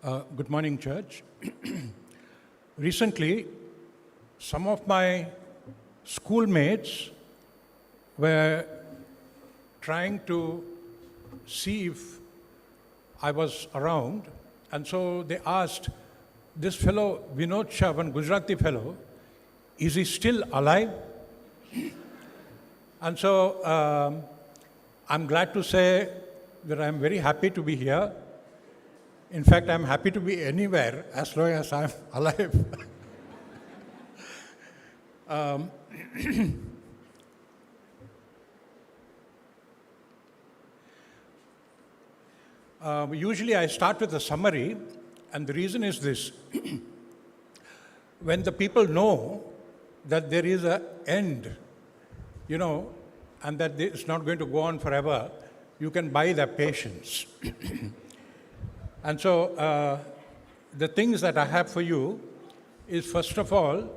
Good morning, church. Recently, some of my schoolmates were trying to see if I was around, and so they asked, this fellow, Vinod Shah, one Gujarati fellow, is he still alive? And so I'm glad to say that I'm very happy to be here. In fact, I'm happy to be anywhere as long as I'm alive. Usually I start with a summary, and the reason is this. When the people know that there is an end, and that it's not going to go on forever, you can buy their patience. And so the things that I have for you is, first of all,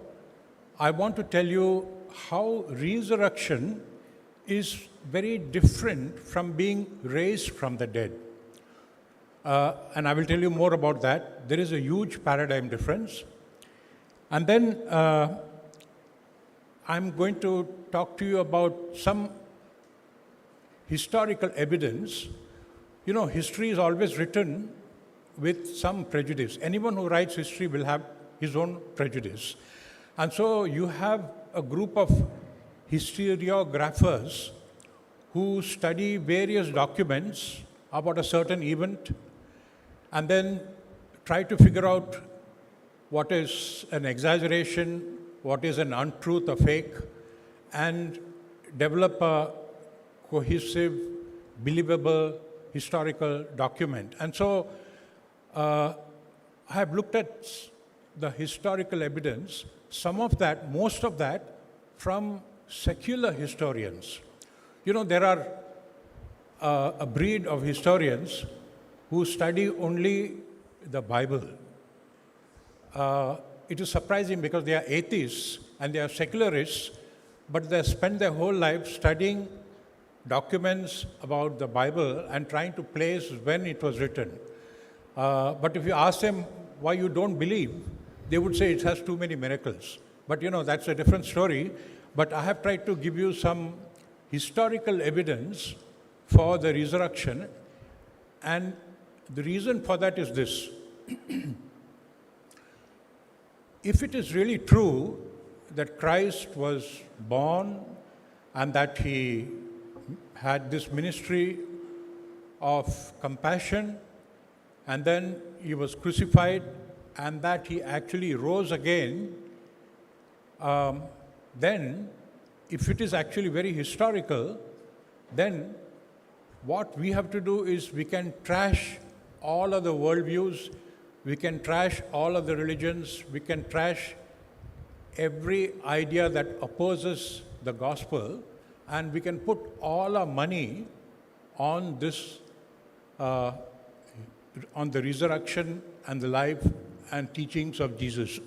I want to tell you how resurrection is very different from being raised from the dead. And I will tell you more about that. There is a huge paradigm difference. And then I'm going to talk to you about some historical evidence. History is always written with some prejudice. Anyone who writes history will have his own prejudice. And so you have a group of historiographers who study various documents about a certain event and then try to figure out what is an exaggeration, what is an untruth, a fake, and develop a cohesive, believable historical document. And so I have looked at the historical evidence, most of that from secular historians. There are a breed of historians who study only the Bible. It is surprising because they are atheists and they are secularists, but they spend their whole life studying documents about the Bible and trying to place when it was written. But if you ask them why you don't believe, they would say it has too many miracles. But that's a different story. But I have tried to give you some historical evidence for the resurrection. And the reason for that is this. If it is really true that Christ was born and that he had this ministry of compassion, and then he was crucified, and that he actually rose again, then if it is actually very historical, then what we have to do is we can trash all of the worldviews, we can trash all of the religions, we can trash every idea that opposes the gospel, and we can put all our money on this on the resurrection and the life and teachings of Jesus.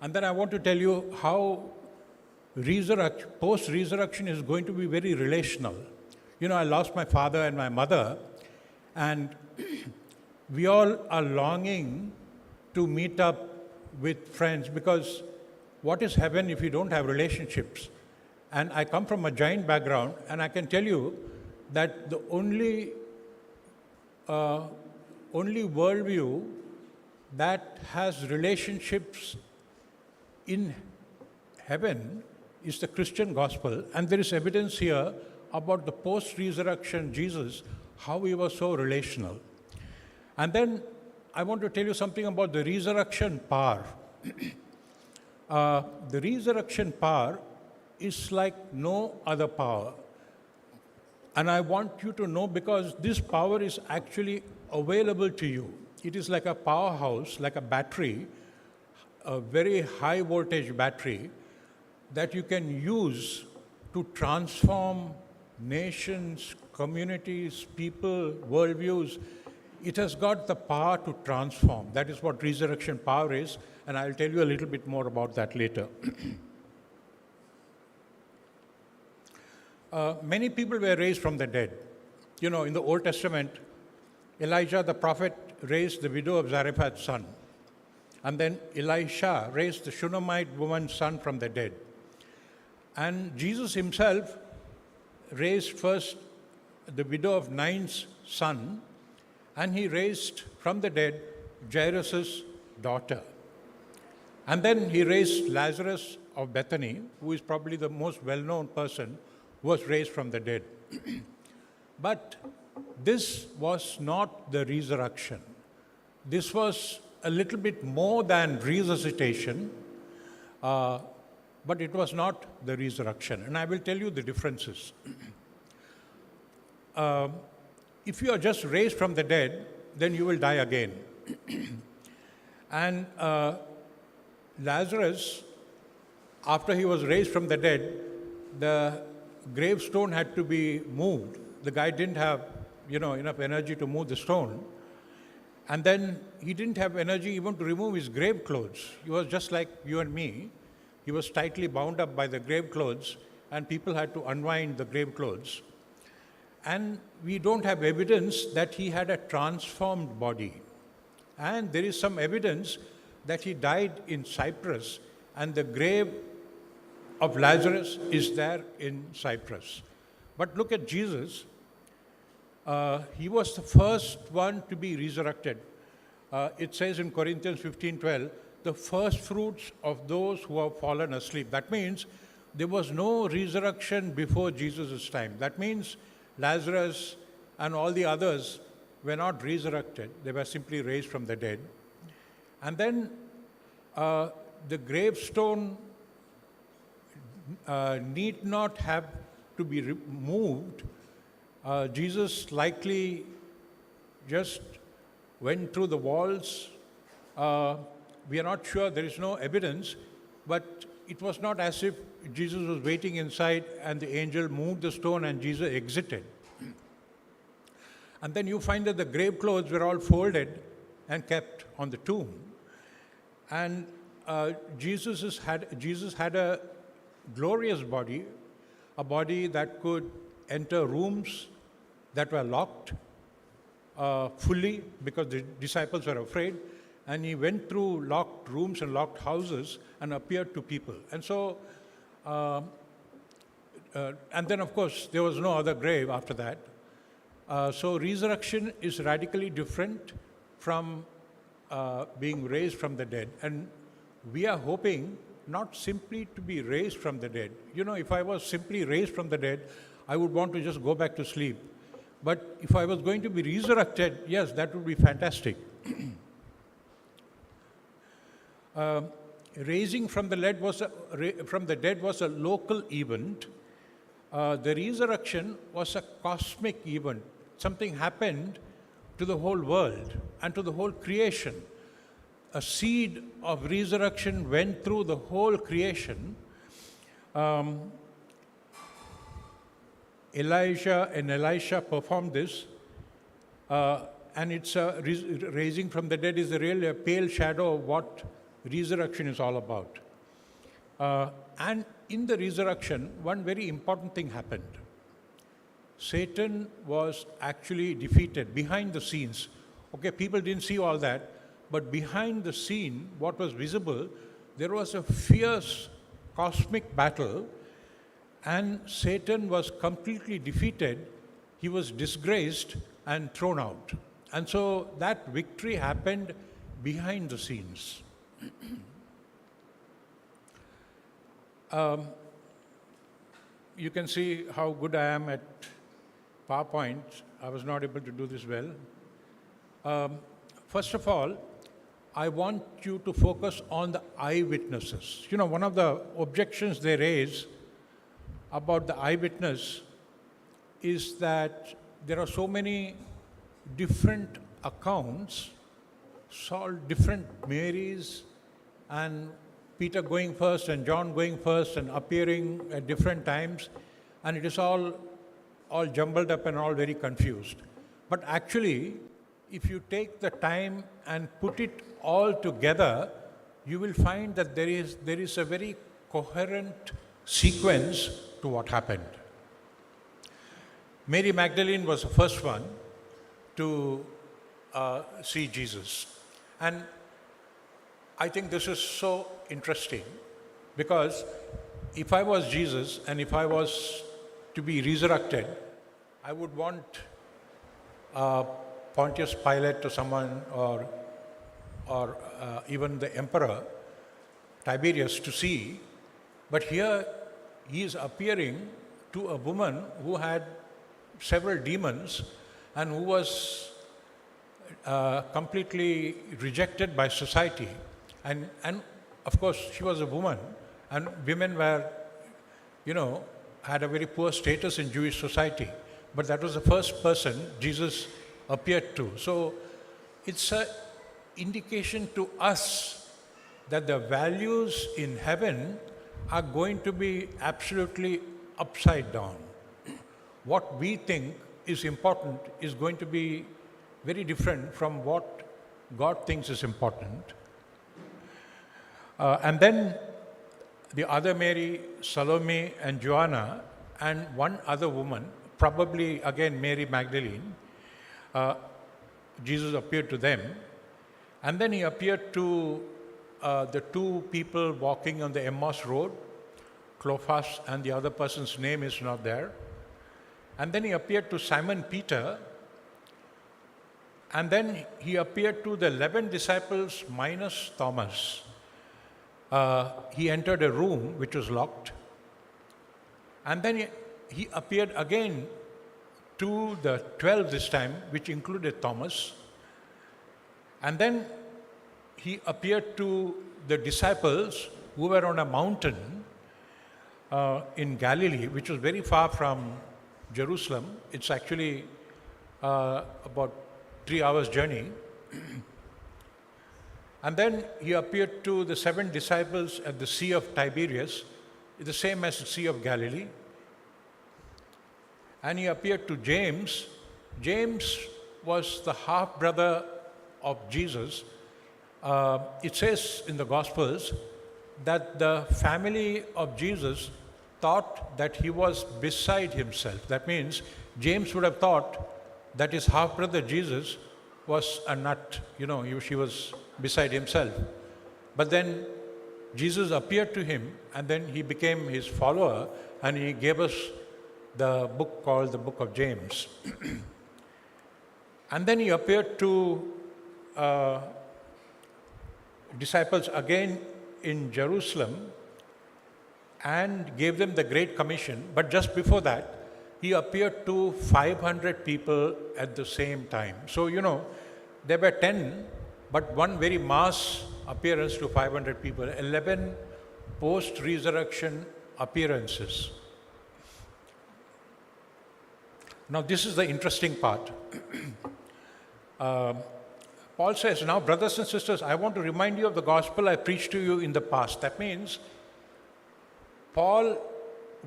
And then I want to tell you how post-resurrection is going to be very relational. I lost my father and my mother, and we all are longing to meet up with friends, because what is heaven if you don't have relationships? And I come from a giant background, and I can tell you that the only worldview that has relationships in heaven is the Christian gospel. And there is evidence here about the post-resurrection Jesus, how he was so relational. And then I want to tell you something about the resurrection power. The resurrection power is like no other power. And I want you to know, because this power is actually available to you. It is like a powerhouse, like a battery, a very high voltage battery that you can use to transform nations, communities, people, worldviews. It has got the power to transform. That is what resurrection power is, and I'll tell you a little bit more about that later. Many people were raised from the dead. In the Old Testament, Elijah the prophet raised the widow of Zarephath's son. And then Elisha raised the Shunammite woman's son from the dead. And Jesus himself raised first the widow of Nain's son, and he raised from the dead Jairus' daughter. And then he raised Lazarus of Bethany, who is probably the most well-known person who was raised from the dead. But this was not the resurrection. This was a little bit more than resuscitation, but it was not the resurrection. And I will tell you the differences. If you are just raised from the dead, then you will die again. And Lazarus, after he was raised from the dead, the gravestone had to be moved. The guy didn't have, enough energy to move the stone. And then he didn't have energy even to remove his grave clothes. He was just like you and me. He was tightly bound up by the grave clothes, and people had to unwind the grave clothes. And we don't have evidence that he had a transformed body. And there is some evidence that he died in Cyprus, and the grave of Lazarus is there in Cyprus. But look at Jesus. He was the first one to be resurrected. It says in Corinthians 15:12, the first fruits of those who have fallen asleep. That means there was no resurrection before Jesus' time. That means Lazarus and all the others were not resurrected. They were simply raised from the dead. And then the gravestone need not have to be removed. Jesus likely just went through the walls. We are not sure, there is no evidence, but it was not as if Jesus was waiting inside and the angel moved the stone and Jesus exited. And then you find that the grave clothes were all folded and kept on the tomb. And Jesus had a glorious body, a body that could enter rooms that were locked fully because the disciples were afraid. And he went through locked rooms and locked houses and appeared to people. And so, and then of course, there was no other grave after that. So resurrection is radically different from being raised from the dead. And we are hoping not simply to be raised from the dead. If I was simply raised from the dead, I would want to just go back to sleep. But if I was going to be resurrected, yes, that would be fantastic. Raising from the dead was a local event. The resurrection was a cosmic event. Something happened to the whole world and to the whole creation. A seed of resurrection went through the whole creation. Elijah and Elisha performed this, and it's raising from the dead is really a pale shadow of what resurrection is all about. And in the resurrection, one very important thing happened. Satan was actually defeated behind the scenes. Okay, people didn't see all that, but behind the scene, what was visible, there was a fierce cosmic battle, and Satan was completely defeated. He was disgraced and thrown out. And so that victory happened behind the scenes. You can see how good I am at PowerPoint. I was not able to do this well. First of all, I want you to focus on the eyewitnesses. One of the objections they raise about the eyewitness is that there are so many different accounts, different Marys, and Peter going first and John going first and appearing at different times, and it is all jumbled up and all very confused. But actually, if you take the time and put it all together, you will find that there is a very coherent sequence to what happened. Mary Magdalene was the first one to see Jesus. And I think this is so interesting because if I was Jesus and if I was to be resurrected, I would want Pontius Pilate to someone or even the emperor Tiberius to see. But here he is appearing to a woman who had several demons and who was completely rejected by society. And of course, she was a woman, and women were, had a very poor status in Jewish society. But that was the first person Jesus appeared to. So it's an indication to us that the values in heaven are going to be absolutely upside down. What we think is important is going to be very different from what God thinks is important. And then the other Mary, Salome and Joanna, and one other woman, probably again Mary Magdalene, Jesus appeared to them. And then he appeared to the two people walking on the Emmaus road, Clophas, and the other person's name is not there. And then he appeared to Simon Peter. And then he appeared to the 11 disciples minus Thomas. He entered a room which was locked. And then he appeared again to the 12 this time, which included Thomas. And then he appeared to the disciples who were on a mountain in Galilee, which was very far from Jerusalem. It's actually about 3 hours journey. And then he appeared to the 7 disciples at the Sea of Tiberias, the same as the Sea of Galilee. And he appeared to James. James was the half-brother of Jesus. It says in the Gospels that the family of Jesus thought that he was beside himself. That means James would have thought that his half-brother Jesus was a nut. She was beside himself. But then Jesus appeared to him, and then he became his follower, and he gave us the book called the Book of James. And then he appeared to disciples again in Jerusalem and gave them the Great Commission. But just before that, he appeared to 500 people at the same time. So, there were 10, but one very mass appearance to 500 people, 11 post-resurrection appearances. Now, this is the interesting part. Paul says, now, brothers and sisters, I want to remind you of the gospel I preached to you in the past. That means Paul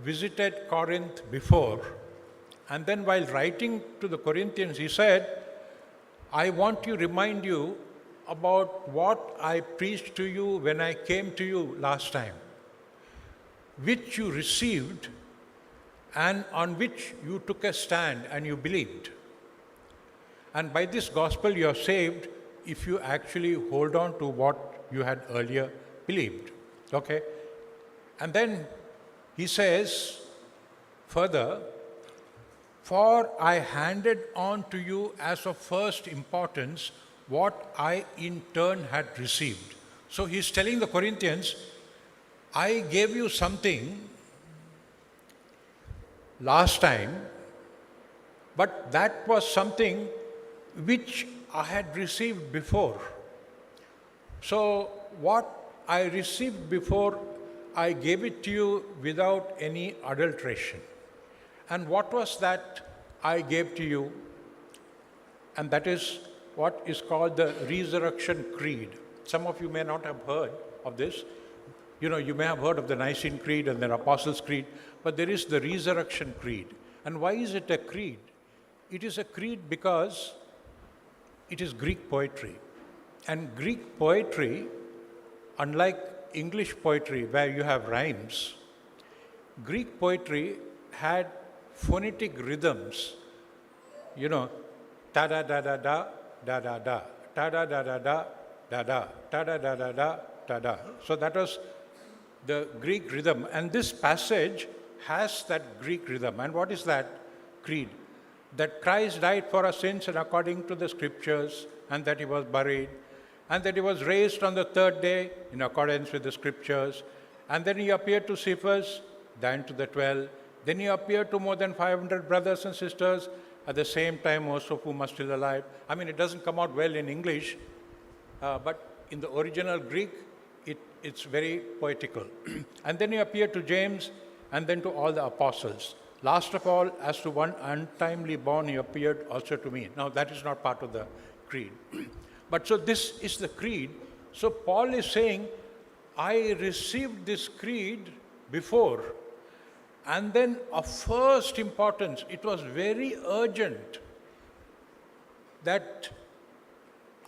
visited Corinth before, and then while writing to the Corinthians, he said, I want to remind you about what I preached to you when I came to you last time, which you received and on which you took a stand and you believed. And by this gospel you are saved if you actually hold on to what you had earlier believed. Okay? And then he says further, for I handed on to you as of first importance what I in turn had received. So he's telling the Corinthians, I gave you something last time, but that was something which I had received before. So what I received before, I gave it to you without any adulteration. And what was that I gave to you? And that is what is called the Resurrection Creed. Some of you may not have heard of this. You may have heard of the Nicene Creed and the Apostles' Creed, but there is the Resurrection Creed. And why is it a creed? It is a creed because it is Greek poetry. And Greek poetry, unlike English poetry where you have rhymes, Greek poetry had phonetic rhythms. Ta-da-da-da-da, da da da, ta da da da da, da da, ta da da da da, da da. So that was the Greek rhythm. And this passage has that Greek rhythm. And what is that creed? That Christ died for our sins and according to the scriptures, and that he was buried, and that he was raised on the third day in accordance with the scriptures, and then he appeared to Cephas, then to the 12, then he appeared to more than 500 brothers and sisters, at the same time most of whom are still alive. I mean, it doesn't come out well in English, but in the original Greek, it's very poetical. And then he appeared to James, and then to all the apostles. Last of all, as to one untimely born, he appeared also to me. Now, that is not part of the creed. But so this is the creed. So Paul is saying, I received this creed before. And then of first importance, it was very urgent that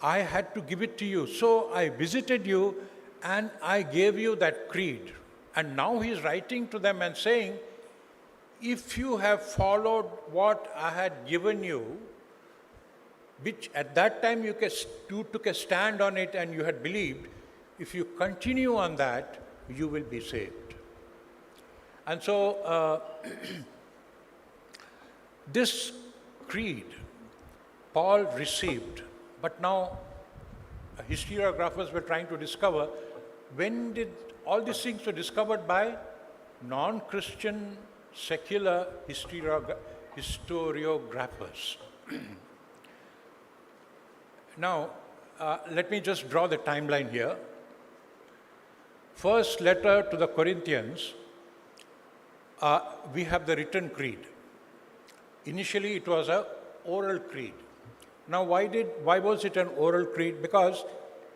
I had to give it to you. So I visited you and I gave you that creed. And now he's writing to them and saying, if you have followed what I had given you, which at that time you took a stand on it and you had believed, if you continue on that, you will be saved. And so this creed Paul received, but now historiographers were trying to discover when did all these things were discovered by non-Christian secular historiographers. Now, let me just draw the timeline here. First letter to the Corinthians, we have the written creed. Initially, it was an oral creed. Now, why was it an oral creed? Because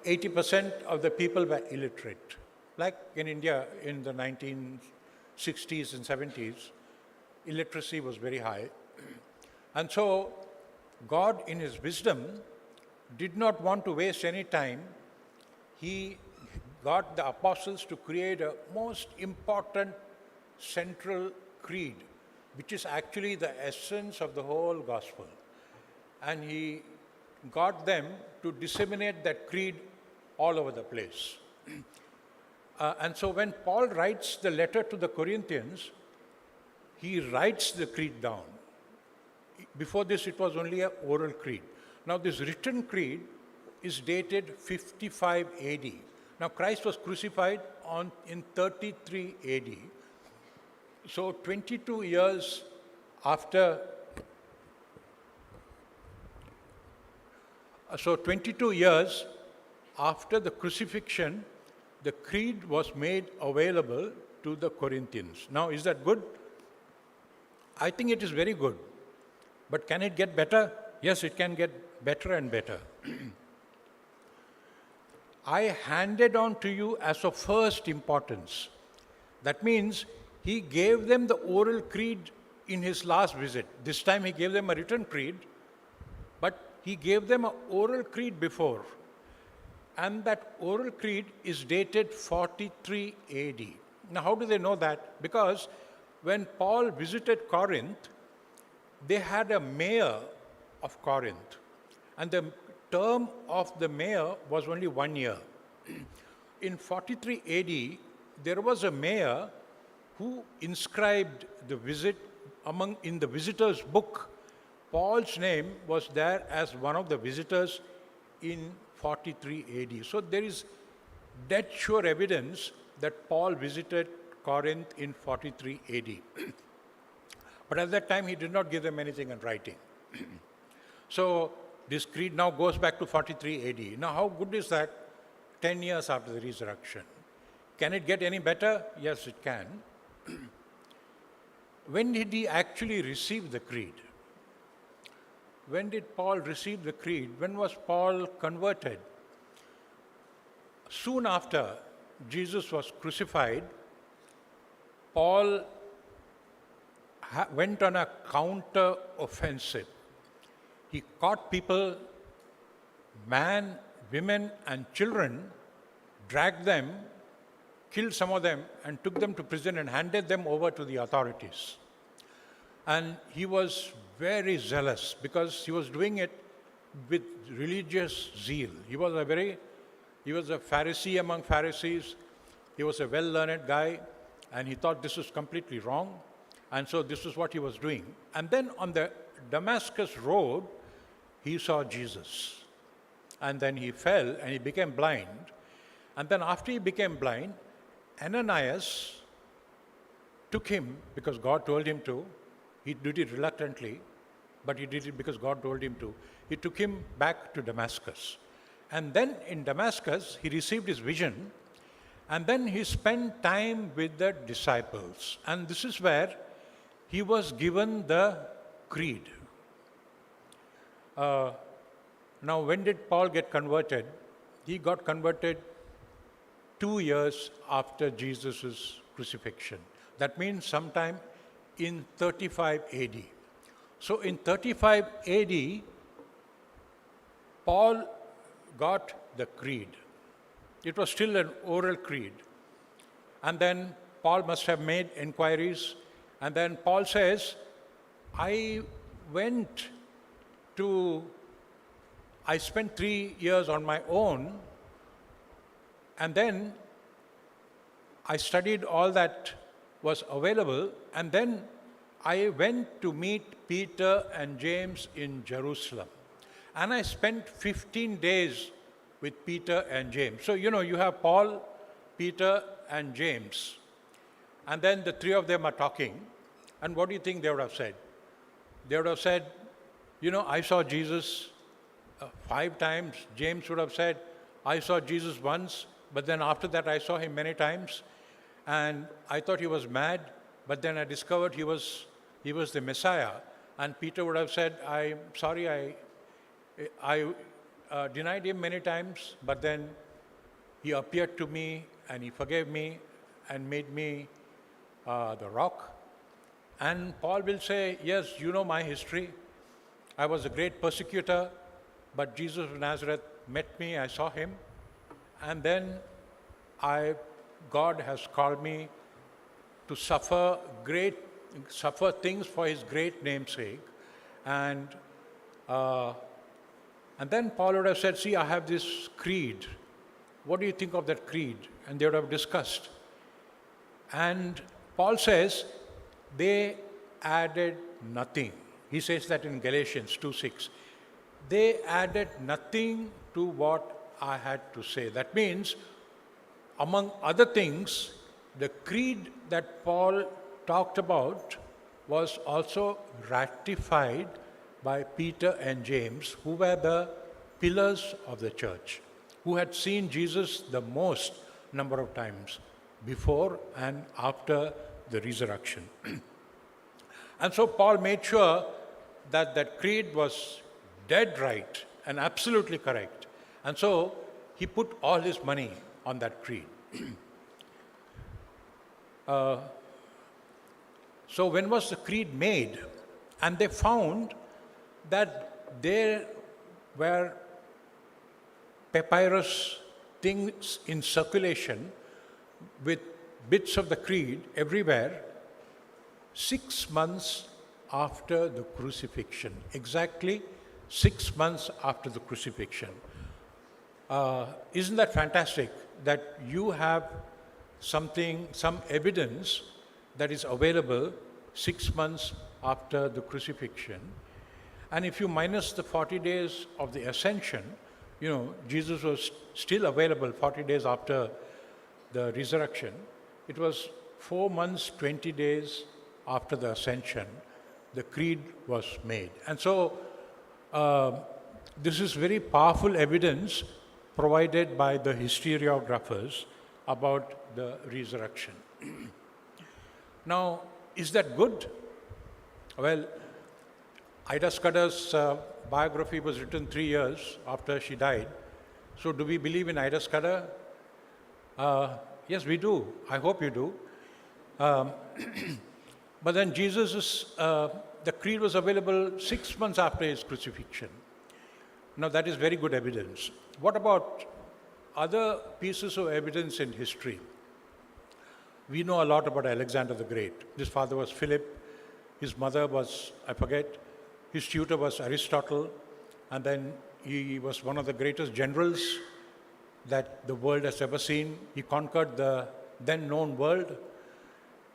80% of the people were illiterate. Like in India in the 1960s and 70s, illiteracy was very high. And so God, in his wisdom, did not want to waste any time. He got the apostles to create a most important central creed, which is actually the essence of the whole gospel. And he got them to disseminate that creed all over the place. And so when Paul writes the letter to the Corinthians, he writes the creed down. Before this, it was only an oral creed. Now, this written creed is dated 55 AD. Now, Christ was crucified in 33 AD. So, 22 years after the crucifixion, the creed was made available to the Corinthians. Now, is that good? I think it is very good. But can it get better? Yes, it can get better and better. I handed on to you as of first importance. That means he gave them the oral creed in his last visit. This time he gave them a written creed, but he gave them an oral creed before. And that oral creed is dated 43 AD. Now, how do they know that? Because when Paul visited Corinth, they had a mayor of Corinth. And the term of the mayor was only 1 year. In 43 AD, there was a mayor who inscribed the visit in the visitors' book. Paul's name was there as one of the visitors in 43 AD. So there is dead sure evidence that Paul visited Corinth in 43 AD. But at that time, he did not give them anything in writing. So this creed now goes back to 43 AD. Now, how good is that? 10 years after the resurrection. Can it get any better? Yes, it can. When did he actually receive the creed? When did Paul receive the creed? When was Paul converted? Soon after Jesus was crucified, Paul went on a counter-offensive. He caught people, men, women, and children, dragged them, killed some of them, and took them to prison and handed them over to the authorities. And he was very zealous because he was doing it with religious zeal. He was a Pharisee among Pharisees. He was a well-learned guy, and he thought this was completely wrong. And so this is what he was doing. And then on the Damascus road, he saw Jesus. And then he fell and he became blind. And then after he became blind, Ananias took him because God told him to. He did it reluctantly, but he did it because God told him to. He took him back to Damascus. And then in Damascus, he received his vision, and then he spent time with the disciples. And this is where he was given the creed. Now, when did Paul get converted? He got converted 2 years after Jesus' crucifixion. That means sometime in 35 AD. So in 35 AD, Paul got the creed. It was still an oral creed. And then Paul must have made inquiries. And then Paul says, I spent 3 years on my own, and then I studied all that was available, and then I went to meet Peter and James in Jerusalem. And I spent 15 days with Peter and James. So, you have Paul, Peter, and James. And then the three of them are talking. And what do you think they would have said? They would have said, I saw Jesus 5 times. James would have said, I saw Jesus once, but then after that I saw him many times. And I thought he was mad, but then I discovered he was the Messiah. And Peter would have said, I'm sorry, I denied him many times, but then he appeared to me and he forgave me and made me the rock. And Paul will say, yes, you know my history. I was a great persecutor, but Jesus of Nazareth met me, I saw him, and then God has called me to suffer things for his great name's sake. And then Paul would have said, see, I have this creed. What do you think of that creed? And they would have discussed. And Paul says, they added nothing. He says that in Galatians 2:6. They added nothing to what I had to say. That means, among other things, the creed that Paul talked about was also ratified by Peter and James, who were the pillars of the church, who had seen Jesus the most number of times before and after the resurrection. And so Paul made sure that that creed was dead right and absolutely correct. And so he put all his money on that creed. So when was the creed made? And they found that there were papyrus things in circulation with bits of the creed everywhere 6 months after the crucifixion. Exactly 6 months after the crucifixion. Isn't that fantastic that you have some evidence that is available 6 months after the crucifixion? And if you minus the 40 days of the ascension, Jesus was still available 40 days after the resurrection. It was 4 months, 20 days after the ascension, the creed was made. And so this is very powerful evidence provided by the historiographers about the resurrection. Now, is that good? Well, Ida Scudder's biography was written 3 years after she died. So do we believe in Ida Scudder? Yes, we do. I hope you do. But then the creed was available 6 months after his crucifixion. Now that is very good evidence. What about other pieces of evidence in history? We know a lot about Alexander the Great. His father was Philip. His mother was, I forget. His tutor was Aristotle. and then he was one of the greatest generals that the world has ever seen. He conquered the then known world.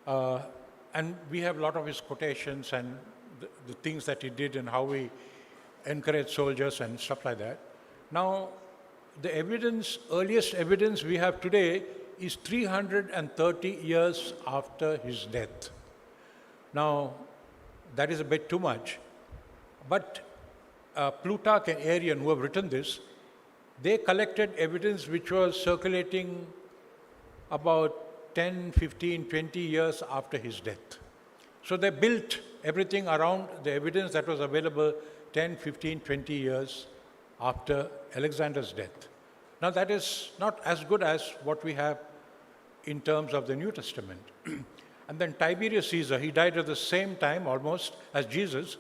And we have a lot of his quotations and the things that he did and how he encouraged soldiers and stuff like that. Now, the earliest evidence we have today is 330 years after his death. Now, that is a bit too much, but Plutarch and Arrian, who have written this, they collected evidence which was circulating about 10, 15, 20 years after his death. So they built everything around the evidence that was available 10, 15, 20 years after Alexander's death. Now that is not as good as what we have in terms of the New Testament. And then Tiberius Caesar, he died at the same time almost as Jesus.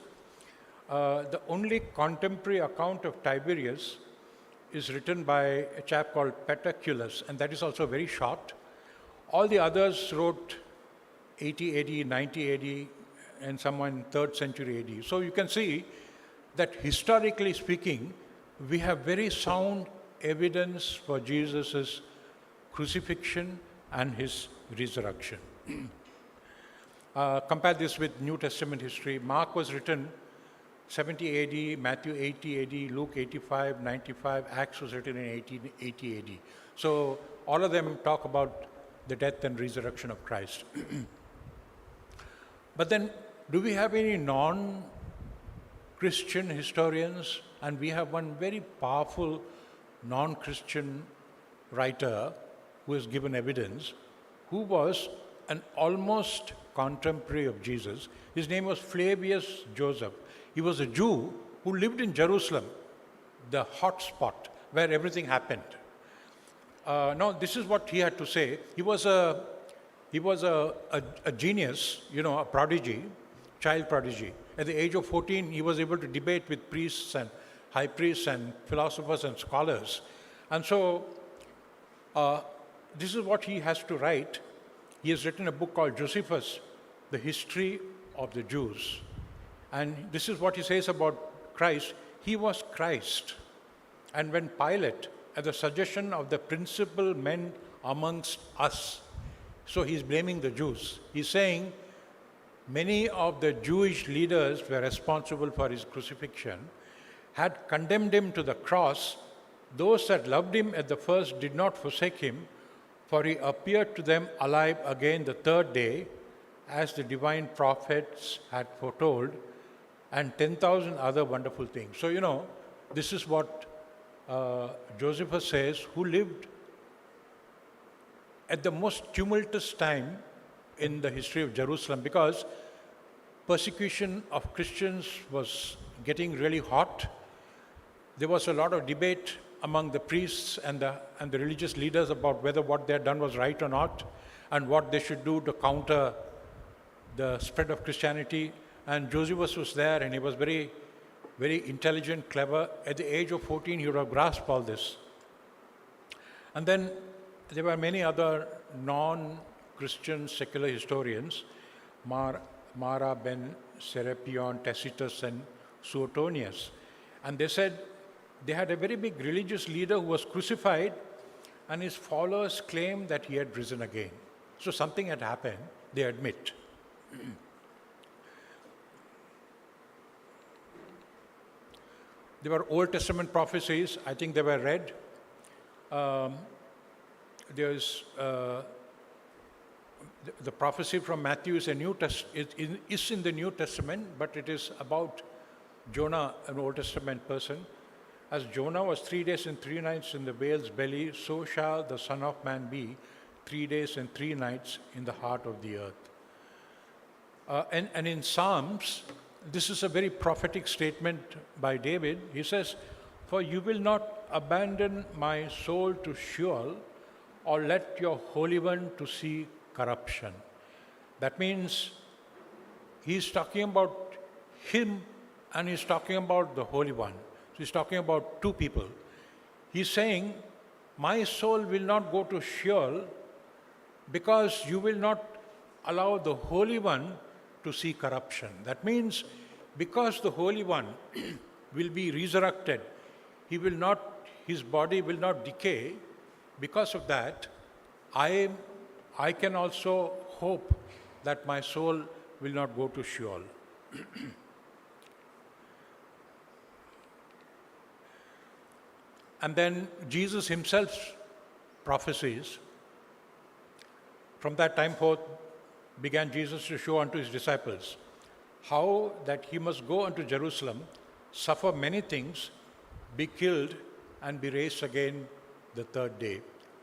The only contemporary account of Tiberius is written by a chap called Paterculus, and that is also very short. All the others wrote 80 AD, 90 AD, and someone 3rd century AD. So you can see that historically speaking, we have very sound evidence for Jesus' crucifixion and his resurrection. Compare this with New Testament history. Mark was written 70 AD, Matthew 80 AD, Luke 85, 95, Acts was written in 80 AD. So all of them talk about the death and resurrection of Christ. But then, do we have any non-Christian historians? And we have one very powerful non-Christian writer who has given evidence, who was an almost contemporary of Jesus. His name was Flavius Joseph. He was a Jew who lived in Jerusalem, the hot spot where everything happened. Now, this is what he had to say. He was a genius, a prodigy, child prodigy. At the age of 14, he was able to debate with priests and high priests and philosophers and scholars. And so, this is what he has to write. He has written a book called Josephus, The History of the Jews. And this is what he says about Christ. He was Christ. And when Pilate, at the suggestion of the principal men amongst us, so he's blaming the Jews. He's saying many of the Jewish leaders were responsible for his crucifixion, had condemned him to the cross. Those that loved him at the first did not forsake him, for he appeared to them alive again the third day, as the divine prophets had foretold, and 10,000 other wonderful things. So, this is what Josephus says, who lived at the most tumultuous time in the history of Jerusalem, because persecution of Christians was getting really hot. There was a lot of debate among the priests and the religious leaders about whether what they had done was right or not, and what they should do to counter the spread of Christianity. And Josephus was there, and he was very, very intelligent, clever. At the age of 14, he would have grasped all this. And then there were many other non-Christian secular historians, Mara ben Serapion, Tacitus, and Suetonius. And they said they had a very big religious leader who was crucified, and his followers claimed that he had risen again. So something had happened, they admit. There were Old Testament prophecies. I think they were read. There's the prophecy from Matthew is is in the New Testament, but it is about Jonah, an Old Testament person. As Jonah was 3 days and 3 nights in the whale's belly, so shall the Son of Man be 3 days and 3 nights in the heart of the earth. And in Psalms, this is a very prophetic statement by David. He says, "For you will not abandon my soul to Sheol, or let your Holy One to see corruption." That means he's talking about him, and he's talking about the Holy One. So he's talking about two people. He's saying, my soul will not go to Sheol because you will not allow the Holy One to see corruption. That means because the Holy One will be resurrected. His body will not decay. Because of that, I can also hope that my soul will not go to Sheol. And then Jesus himself's prophecies, from that time forth began Jesus to show unto his disciples how that he must go unto Jerusalem, suffer many things, be killed, and be raised again the third day.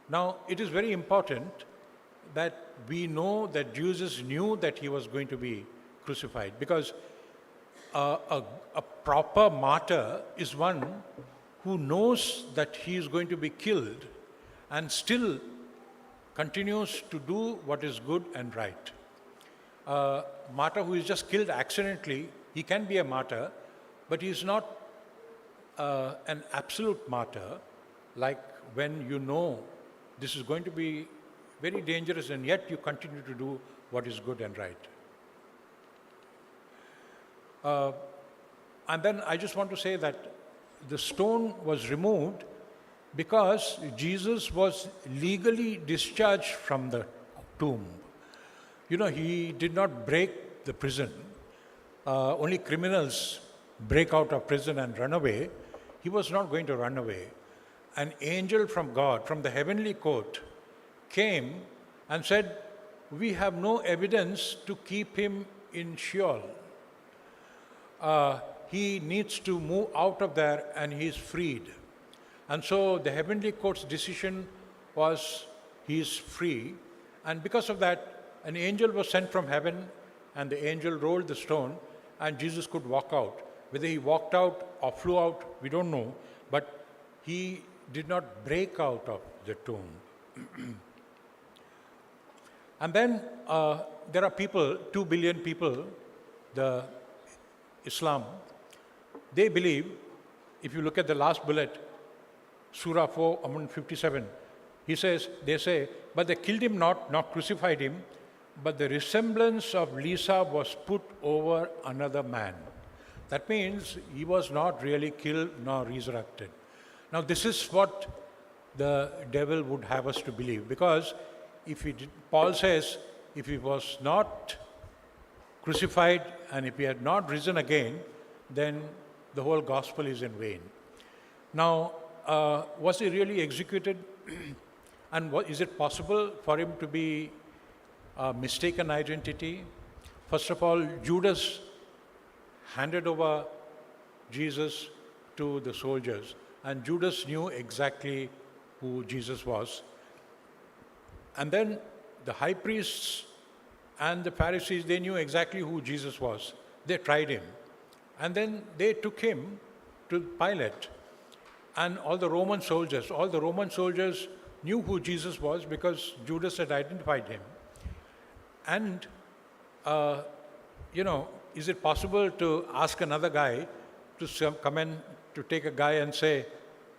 Now, it is very important that we know that Jesus knew that he was going to be crucified, because a proper martyr is one who knows that he is going to be killed and still continues to do what is good and right. A martyr who is just killed accidentally, he can be a martyr, but he is not an absolute martyr, like when you know this is going to be very dangerous and yet you continue to do what is good and right. And then I just want to say that the stone was removed because Jesus was legally discharged from the tomb. You know, he did not break the prison. Only criminals break out of prison and run away. He was not going to run away. An angel from God, from the heavenly court, came and said, "We have no evidence to keep him in Sheol. He needs to move out of there and he is freed." And so the heavenly court's decision was he is free. And because of that, an angel was sent from heaven and the angel rolled the stone and Jesus could walk out. Whether he walked out or flew out, we don't know, but he did not break out of the tomb. And then there are people, 2 billion people, the Islam, they believe, if you look at the last bullet, Surah 4, Amendment 57, they say, "But they killed him not, nor crucified him, but the resemblance of Lisa was put over another man." That means he was not really killed nor resurrected. Now this is what the devil would have us to believe, because Paul says, if he was not crucified and if he had not risen again, then the whole gospel is in vain. Now, was he really executed? And is it possible for him to be a mistaken identity? First of all, Judas handed over Jesus to the soldiers, and Judas knew exactly who Jesus was. And then the high priests and the Pharisees, they knew exactly who Jesus was. They tried him. And then they took him to Pilate. And all the Roman soldiers knew who Jesus was because Judas had identified him. And, is it possible to ask another guy to come in, to take a guy and say,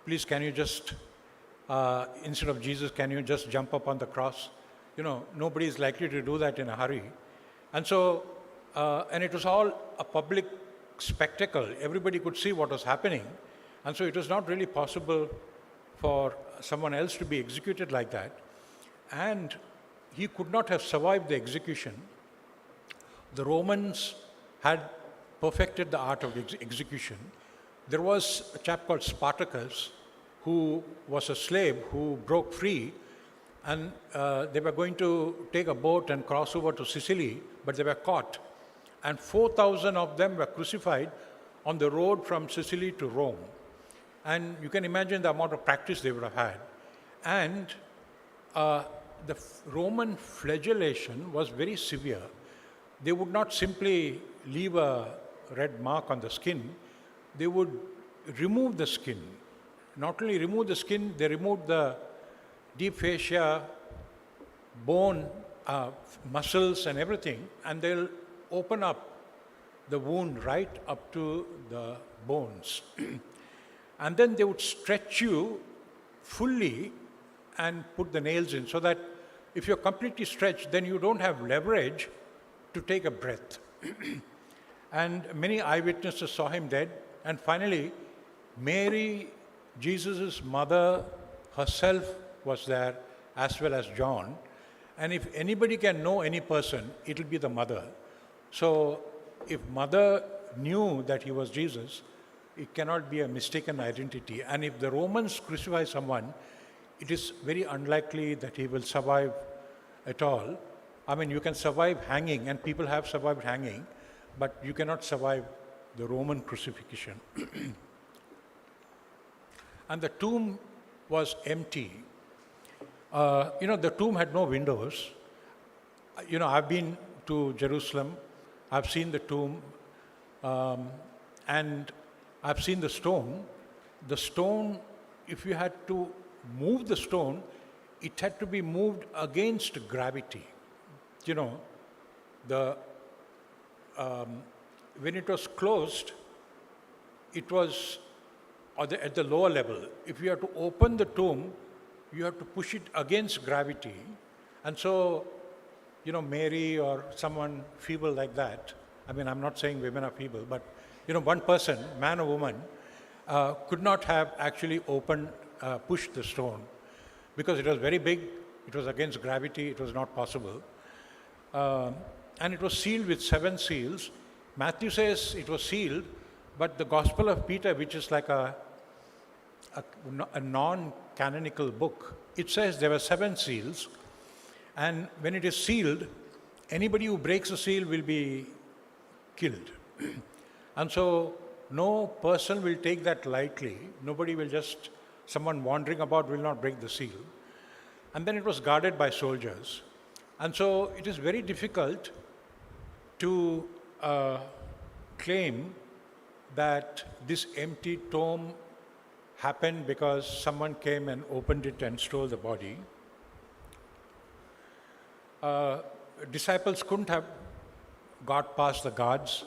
"Please, can you just, instead of Jesus, can you just jump up on the cross?" Nobody is likely to do that in a hurry. And so, and it was all a public spectacle. Everybody could see what was happening. And so it was not really possible for someone else to be executed like that. And he could not have survived the execution. The Romans had perfected the art of execution. There was a chap called Spartacus who was a slave who broke free, and they were going to take a boat and cross over to Sicily, but they were caught. And 4,000 of them were crucified on the road from Sicily to Rome. And you can imagine the amount of practice they would have had. And the Roman flagellation was very severe. They would not simply leave a red mark on the skin. They would remove the skin. Not only remove the skin, they removed the deep fascia, bone, muscles and everything, and they'll open up the wound right up to the bones. And then they would stretch you fully and put the nails in, so that if you're completely stretched, then you don't have leverage to take a breath. And many eyewitnesses saw him dead. And finally, Mary, Jesus' mother herself was there, as well as John. And if anybody can know any person, it will be the mother. So if mother knew that he was Jesus, it cannot be a mistaken identity. And if the Romans crucify someone, it is very unlikely that he will survive at all. I mean, you can survive hanging, and people have survived hanging, but you cannot survive the Roman crucifixion. And the tomb was empty. The tomb had no windows. I've been to Jerusalem. I've seen the tomb, and I've seen the stone. The stone, if you had to move the stone, it had to be moved against gravity. When it was closed, it was at the lower level. If you have to open the tomb, you have to push it against gravity. And so, Mary or someone feeble like that, I mean, I'm not saying women are feeble, but, one person, man or woman, could not have actually pushed the stone, because it was very big, it was against gravity, it was not possible. And it was sealed with 7 seals. Matthew says it was sealed, but the Gospel of Peter, which is like a non-canonical book, it says there were 7 seals, and when it is sealed, anybody who breaks the seal will be killed. And so no person will take that lightly. Nobody will someone wandering about will not break the seal. And then it was guarded by soldiers. And so it is very difficult to claim that this empty tomb happened because someone came and opened it and stole the body. Disciples couldn't have got past the guards.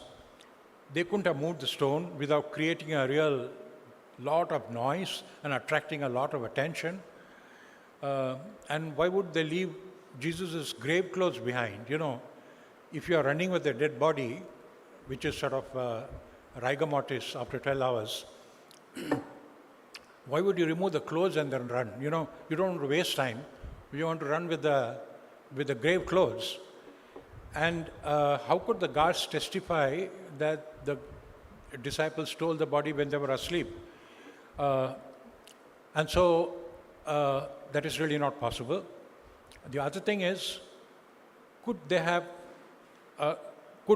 They couldn't have moved the stone without creating a real lot of noise and attracting a lot of attention. And why would they leave Jesus' grave clothes behind? If you are running with a dead body, which is sort of rigor mortis after 12 hours, why would you remove the clothes and then run? You don't want to waste time. You want to run with the grave clothes. And how could the guards testify that the disciples stole the body when they were asleep? And so that is really not possible. The other thing is, could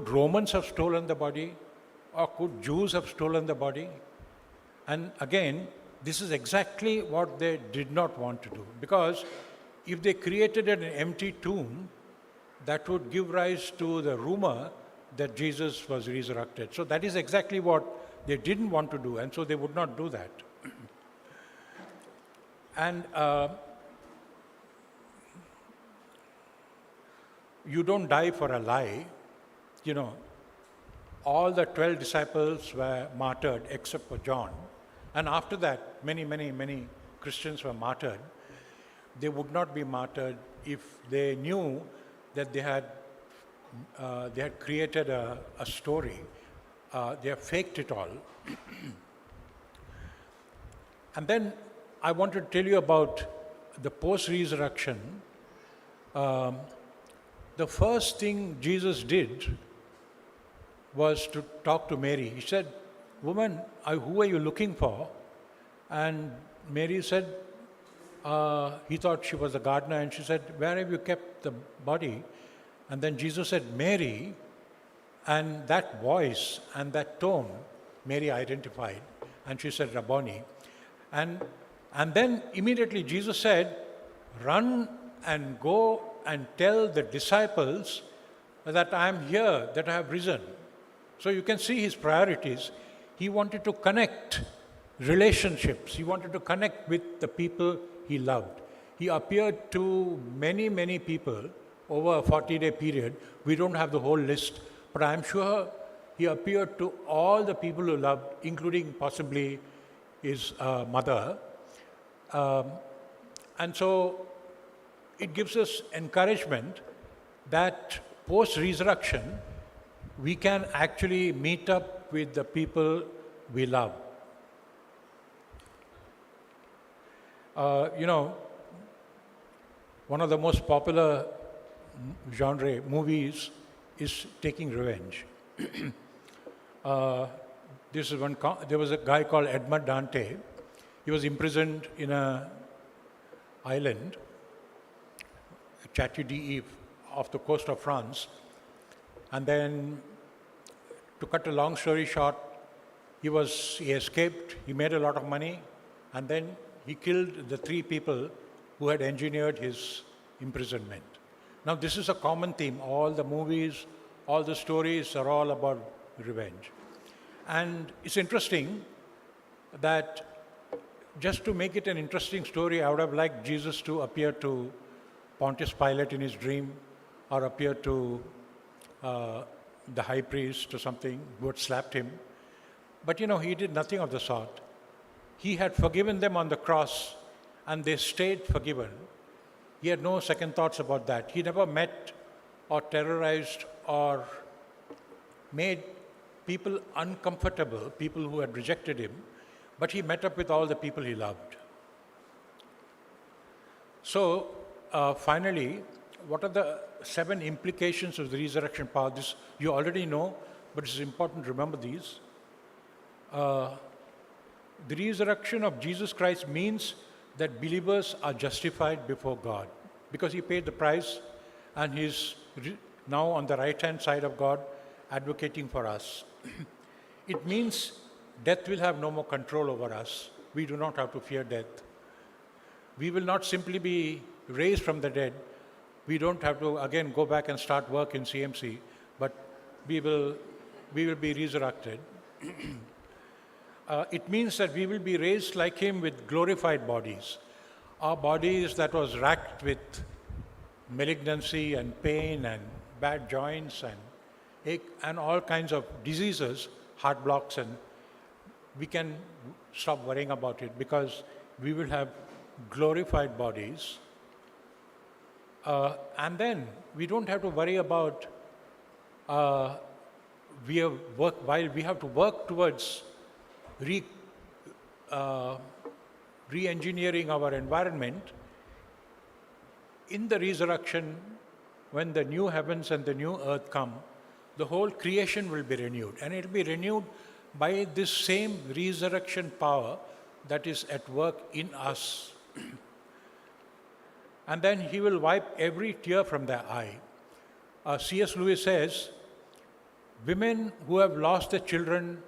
Romans have stolen the body, or could Jews have stolen the body? And again, this is exactly what they did not want to do, because if they created an empty tomb, that would give rise to the rumor that Jesus was resurrected. So that is exactly what they didn't want to do, and so they would not do that. And you don't die for a lie. All the 12 disciples were martyred except for John. And after that, many Christians were martyred. They would not be martyred if they knew that they had created a story. They have faked it all. And then I want to tell you about the post-resurrection. The first thing Jesus did was to talk to Mary. He said, "Woman, who are you looking for?" And Mary said, he thought she was a gardener, and she said, "Where have you kept the body?" And then Jesus said, "Mary," and that voice and that tone, Mary identified, and she said, "Rabboni." And then immediately Jesus said, "Run and go and tell the disciples that I am here, that I have risen." So you can see his priorities. He wanted to connect relationships. He wanted to connect with the people he loved. He appeared to many people over a 40-day period. We don't have the whole list, but I'm sure he appeared to all the people who loved, including possibly his mother. And so it gives us encouragement that post-resurrection, we can actually meet up with the people we love. One of the most popular genre movies is taking revenge. There was a guy called Edmond Dante. He was imprisoned in an island, Chateau d'If, off the coast of France. And then, to cut a long story short, he escaped, he made a lot of money, and then he killed the 3 people who had engineered his imprisonment. Now, this is a common theme. All the movies, all the stories are all about revenge. And it's interesting that just to make it an interesting story, I would have liked Jesus to appear to Pontius Pilate in his dream, or appear to the high priest or something who had slapped him. But he did nothing of the sort. He had forgiven them on the cross, and they stayed forgiven. He had no second thoughts about that. He never met or terrorized or made people uncomfortable, people who had rejected him, but he met up with all the people he loved. So, finally, what are the 7 implications of the resurrection power? This you already know, but it's important to remember these. The resurrection of Jesus Christ means that believers are justified before God because he paid the price, and he's now on the right-hand side of God advocating for us. It means death will have no more control over us. We do not have to fear death. We will not simply be raised from the dead. We don't have to again go back and start work in CMC, but we will be resurrected. It means that we will be raised like him with glorified bodies. Our bodies that was racked with malignancy and pain and bad joints and ache and all kinds of diseases, heart blocks, and we can stop worrying about it because we will have glorified bodies. And then we don't have to worry about while we have to work towards re-engineering our environment. In the resurrection, when the new heavens and the new earth come, the whole creation will be renewed, and it will be renewed by this same resurrection power that is at work in us. And then he will wipe every tear from their eye. C.S. Lewis says, women who have lost their children,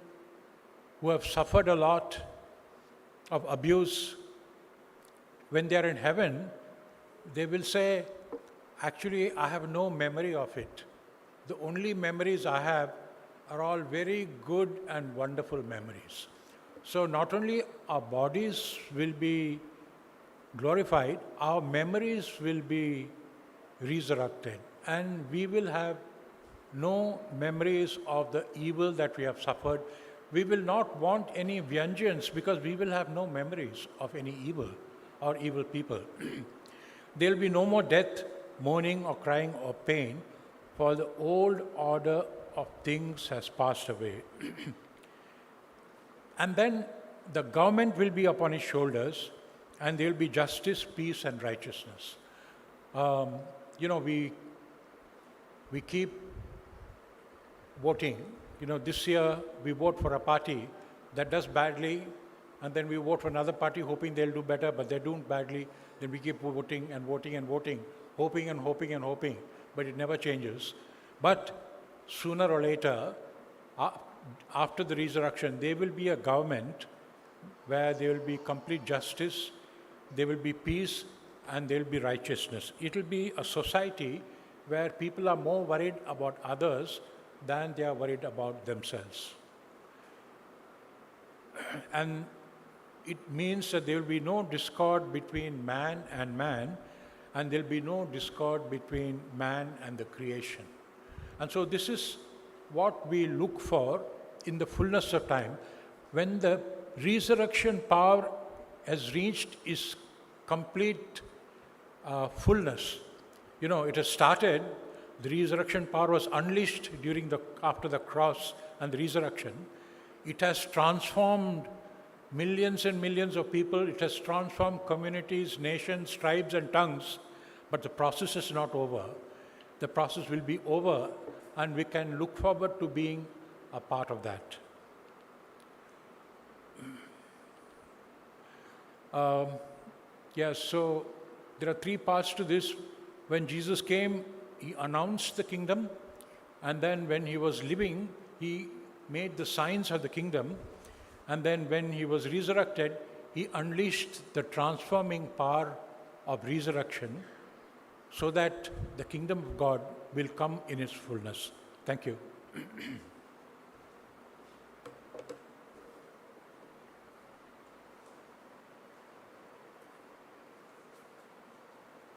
who have suffered a lot of abuse, when they are in heaven, they will say, actually, I have no memory of it. The only memories I have are all very good and wonderful memories. So not only our bodies will be glorified, our memories will be resurrected, and we will have no memories of the evil that we have suffered. We will not want any vengeance because we will have no memories of any evil or evil people. There will be no more death, mourning or crying or pain, for the old order of things has passed away. And then the government will be upon his shoulders, and there will be justice, peace, and righteousness. We keep voting. This year we vote for a party that does badly, and then we vote for another party hoping they'll do better, but they're doing badly. Then we keep voting and voting and voting, hoping and hoping and hoping, but it never changes. But sooner or later, after the resurrection, there will be a government where there will be complete justice, there will be peace, and there will be righteousness. It will be a society where people are more worried about others than they are worried about themselves. And it means that there will be no discord between man, and there will be no discord between man and the creation. And so this is what we look for in the fullness of time, when the resurrection power has reached its complete fullness. It has started. The resurrection power was unleashed after the cross and the resurrection. It has transformed millions and millions of people. It has transformed communities, nations, tribes, and tongues. But the process is not over. The process will be over, and we can look forward to being a part of that. So there are three parts to this. When Jesus came, he announced the kingdom, and then when he was living, he made the signs of the kingdom, and then when he was resurrected, he unleashed the transforming power of resurrection so that the kingdom of God will come in its fullness. Thank you.